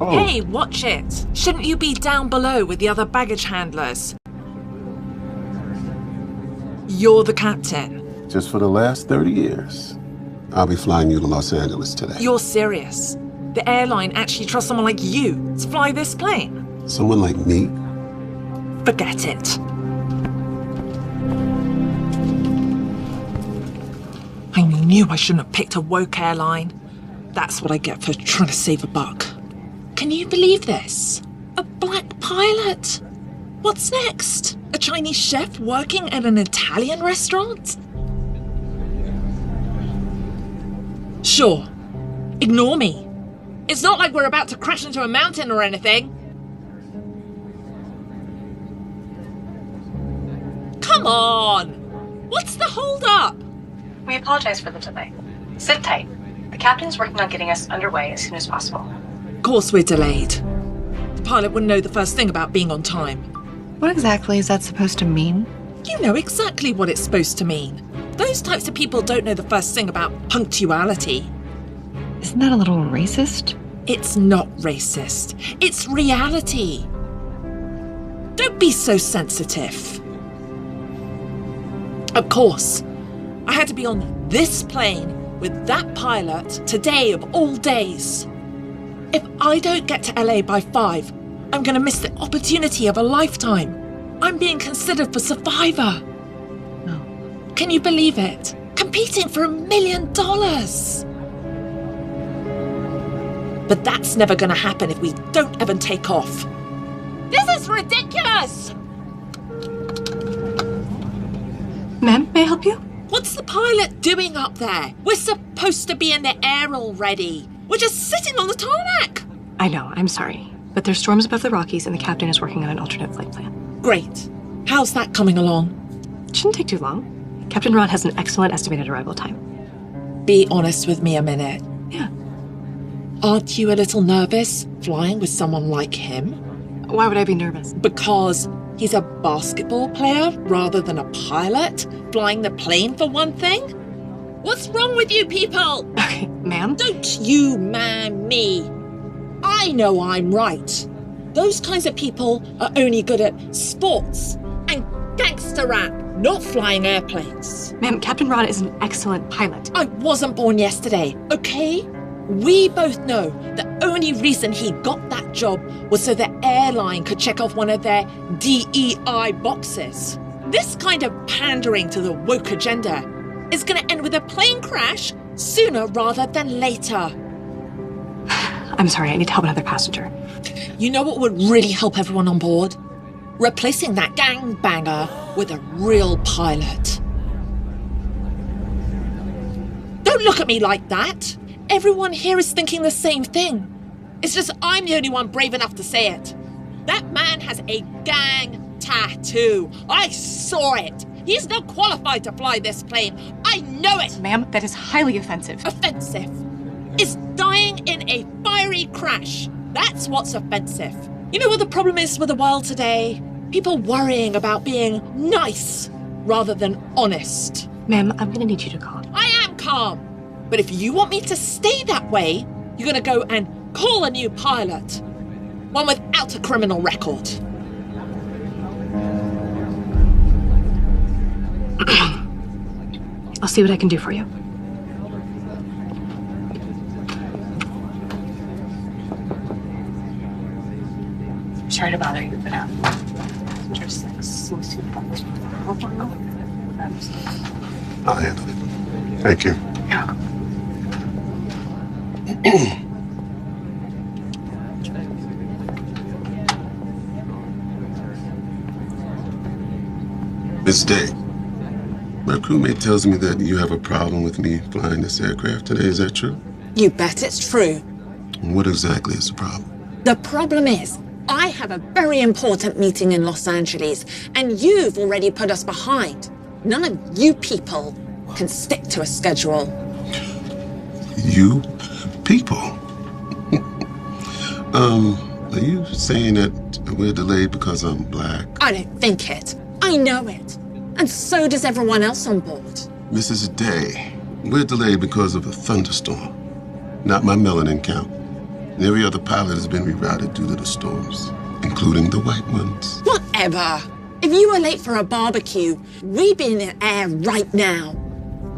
Oh. Hey, watch it. Shouldn't you be down below with the other baggage handlers? You're the captain. Just for the last 30 years. I'll be flying you to Los Angeles today. You're serious? The airline actually trusts someone like you to fly this plane? Someone like me? Forget it. I knew I shouldn't have picked a woke airline. That's what I get for trying to save a buck. Can you believe this? A black pilot? What's next? A Chinese chef working at an Italian restaurant? Sure. Ignore me. It's not like we're about to crash into a mountain or anything. Come on! What's the hold-up? We apologize for the delay. Sit tight. The captain's working on getting us underway as soon as possible. Of course we're delayed. The pilot wouldn't know the first thing about being on time. What exactly is that supposed to mean? You know exactly what it's supposed to mean. Those types of people don't know the first thing about punctuality. Isn't that a little racist? It's not racist. It's reality. Don't be so sensitive. Of course, I had to be on this plane with that pilot today of all days. If I don't get to LA by 5, I'm going to miss the opportunity of a lifetime. I'm being considered for Survivor. No. Can you believe it? Competing for $1 million. But that's never going to happen if we don't even take off. This is ridiculous! Ma'am, may I help you? What's the pilot doing up there? We're supposed to be in the air already. We're just sitting on the tarmac. I know, I'm sorry. But there's storms above the Rockies and the captain is working on an alternate flight plan. Great. How's that coming along? It shouldn't take too long. Captain Ron has an excellent estimated arrival time. Be honest with me a minute. Yeah. Aren't you a little nervous flying with someone like him? Why would I be nervous? Because he's a basketball player rather than a pilot, flying the plane for one thing? What's wrong with you people? Okay, ma'am? Don't you man me. I know I'm right. Those kinds of people are only good at sports and gangster rap, not flying airplanes. Ma'am, Captain Ron is an excellent pilot. I wasn't born yesterday, okay? We both know the only reason he got that job was so the airline could check off one of their DEI boxes. This kind of pandering to the woke agenda is going to end with a plane crash sooner rather than later. I'm sorry, I need to help another passenger. You know what would really help everyone on board? Replacing that gangbanger with a real pilot. Don't look at me like that. Everyone here is thinking the same thing. It's just I'm the only one brave enough to say it. That man has a gang tattoo. I saw it. He's not qualified to fly this plane. I know it. Ma'am, that is highly offensive. Offensive is dying in a fiery crash. That's what's offensive. You know what the problem is with the world today? People worrying about being nice rather than honest. Ma'am, I'm gonna need you to calm. I am calm. But if you want me to stay that way, you're gonna go and call a new pilot. One without a criminal record. I'll see what I can do for you. Sorry to bother you, but I'll handle it. Thank you. Yeah. Miss Day, my crewmate tells me that you have a problem with me flying this aircraft today. Is that true? You bet it's true. What exactly is the problem? The problem is, I have a very important meeting in Los Angeles, and you've already put us behind. None of you people can stick to a schedule. You people? Are you saying that we're delayed because I'm black? I don't think it. I know it. And so does everyone else on board. Mrs. Day, we're delayed because of a thunderstorm. Not my melanin count. And every other pilot has been rerouted due to the storms, including the white ones. Whatever. If you were late for a barbecue, we'd be in the air right now.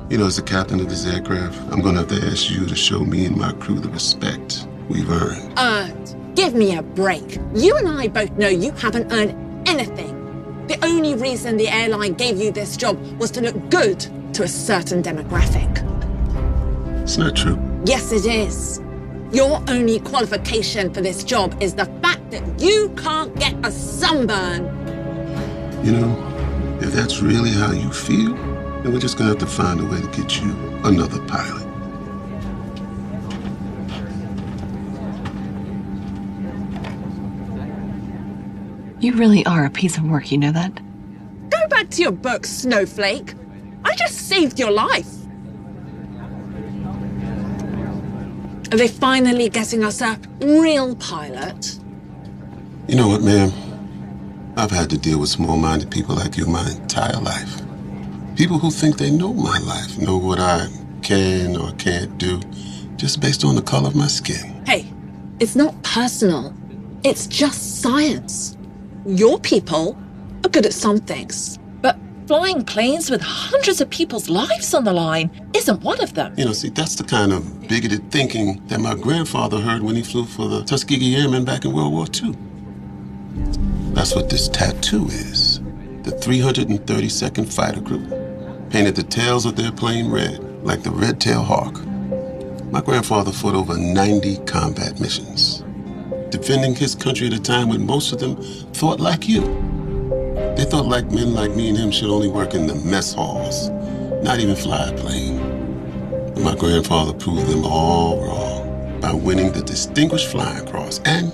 You know, as the captain of this aircraft, I'm gonna have to ask you to show me and my crew the respect we've earned. Earned? Give me a break. You and I both know you haven't earned anything. The only reason the airline gave you this job was to look good to a certain demographic. It's not true. Yes, it is. Your only qualification for this job is the fact that you can't get a sunburn. You know, if that's really how you feel, then we're just gonna have to find a way to get you another pilot. You really are a piece of work, you know that? Go back to your book, Snowflake. I just saved your life. Are they finally getting us a real pilot? You know what, ma'am? I've had to deal with small-minded people like you my entire life. People who think they know my life, know what I can or can't do, just based on the color of my skin. Hey, it's not personal. It's just science. Your people are good at some things. But flying planes with hundreds of people's lives on the line isn't one of them. You know, see, that's the kind of bigoted thinking that my grandfather heard when he flew for the Tuskegee Airmen back in World War II. That's what this tattoo is. The 332nd Fighter Group painted the tails of their plane red, like the red-tailed hawk. My grandfather fought over 90 combat missions, defending his country at a time when most of them thought like you. They thought like men like me and him should only work in the mess halls, not even fly a plane. But my grandfather proved them all wrong by winning the Distinguished Flying Cross and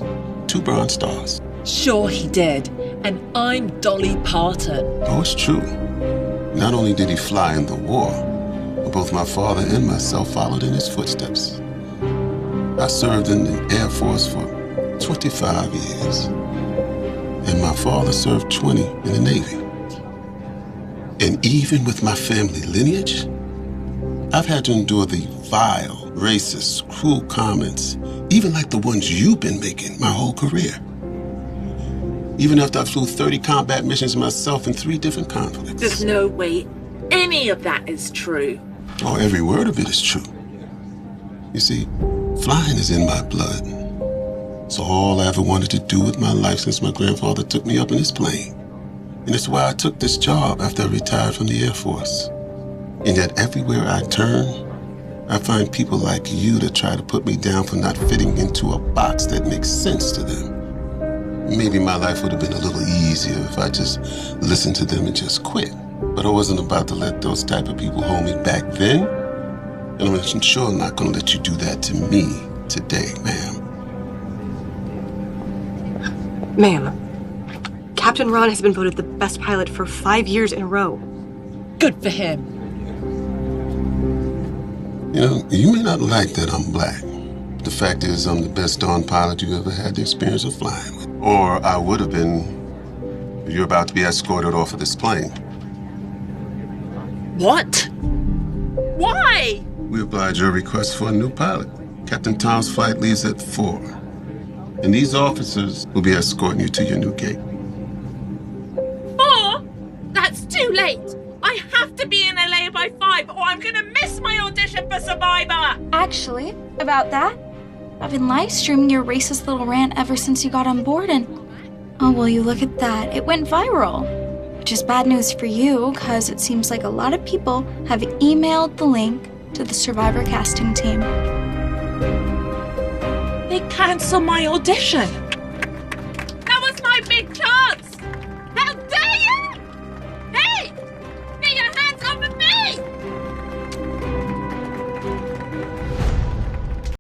2 Bronze Stars. Sure he did. And I'm Dolly Parton. Oh, it's true. Not only did he fly in the war, but both my father and myself followed in his footsteps. I served in the Air Force for 25 years, and my father served 20 in the Navy. And even with my family lineage, I've had to endure the vile, racist, cruel comments, even like the ones you've been making my whole career. Even after I flew 30 combat missions myself in 3 different conflicts. There's no way any of that is true. Oh, every word of it is true. You see, flying is in my blood. It's all I ever wanted to do with my life since my grandfather took me up in his plane. And it's why I took this job after I retired from the Air Force. And yet everywhere I turn, I find people like you to try to put me down for not fitting into a box that makes sense to them. Maybe my life would have been a little easier if I just listened to them and just quit. But I wasn't about to let those type of people hold me back then. And I'm sure not going to let you do that to me today, ma'am. Ma'am, Captain Ron has been voted the best pilot for 5 years in a row. Good for him. You know, you may not like that I'm black. The fact is, I'm the best darn pilot you ever had the experience of flying with. Or I would have been if you're about to be escorted off of this plane. What? Why? We oblige your request for a new pilot. Captain Tom's flight leaves at 4. And these officers will be escorting you to your new gate. 4? That's too late. I have to be in LA by 5 or I'm gonna miss my audition for Survivor. Actually, about that, I've been live streaming your racist little rant ever since you got on board, and oh, well, you look at that. It went viral. Which is bad news for you, because it seems like a lot of people have emailed the link to the Survivor casting team. They cancelled my audition.